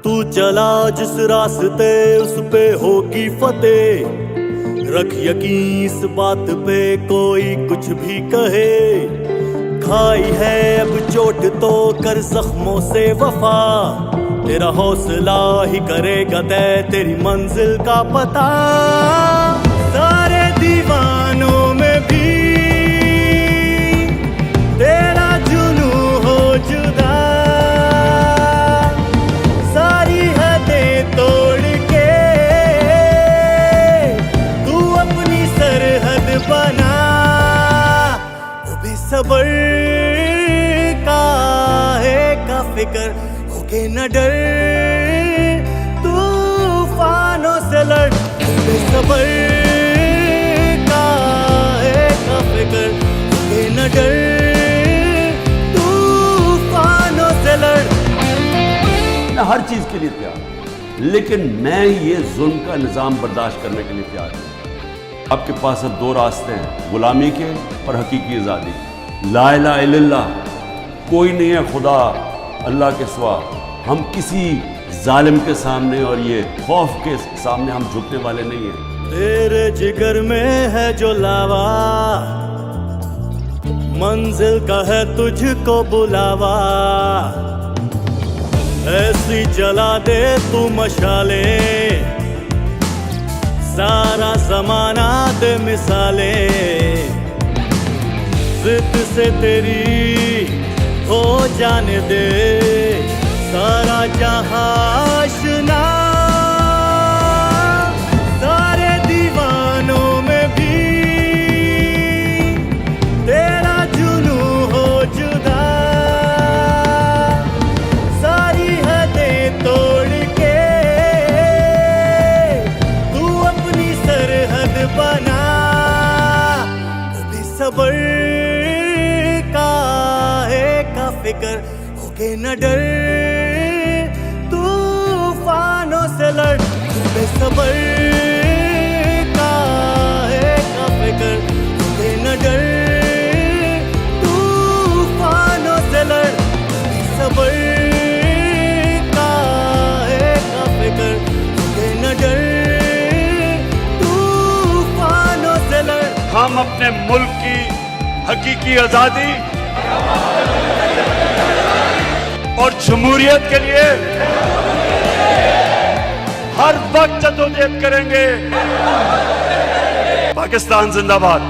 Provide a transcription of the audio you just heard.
तू चला जिस रास्ते उस पे होगी फतेह। रख यकीन इस बात पे कोई कुछ भी कहे। खाई है अब चोट तो कर जख्मों से वफा। तेरा हौसला ही करेगा तय तेरी मंजिल का पता। सारे दीवानों में भी तेरा जुनू हो जुदा। सारी हदें तोड़ के तू अपनी सरहद बना। वो बेसबर का फिक्र होके न डर। तूफानों से लड़ बेसबर का फिक्र होके न डर। तूफानों से लड़। मैं हर चीज के लिए तैयार, लेकिन मैं ये जुल्म का निजाम बर्दाश्त करने के लिए तैयार हूं। आपके पास अब दो रास्ते हैं, गुलामी के और हकीकी आजादी। ला इलाहा इल्लल्लाह, कोई नहीं है खुदा अल्लाह के सिवा। हम किसी जालिम के सामने और ये खौफ के सामने हम झुकने वाले नहीं हैं। तेरे जिगर में है जो लावा, मंजिल का है तुझको बुलावा। ऐसी जला दे तू मशाले, सारा जमाना दे मिसाले। जिद से तेरी हो जाने दे सारा जहां आशना। सारे दीवानों में भी तेरा जुनू हो जुदा। सारी हदें तोड़ के तू अपनी सरहद बना। वो बेसबर का फिक्र होके न डर। तूफानों से लड़ बेसबर का फिक्र होके न डर। तूफानों से लड़ बेसबर का फिक्र होके न डर। तूफानों से लड़। हम अपने मुल्क की हकीकी आजादी और जमहूरियत के लिए हर वक्त जद्दोजहद करेंगे। पाकिस्तान जिंदाबाद।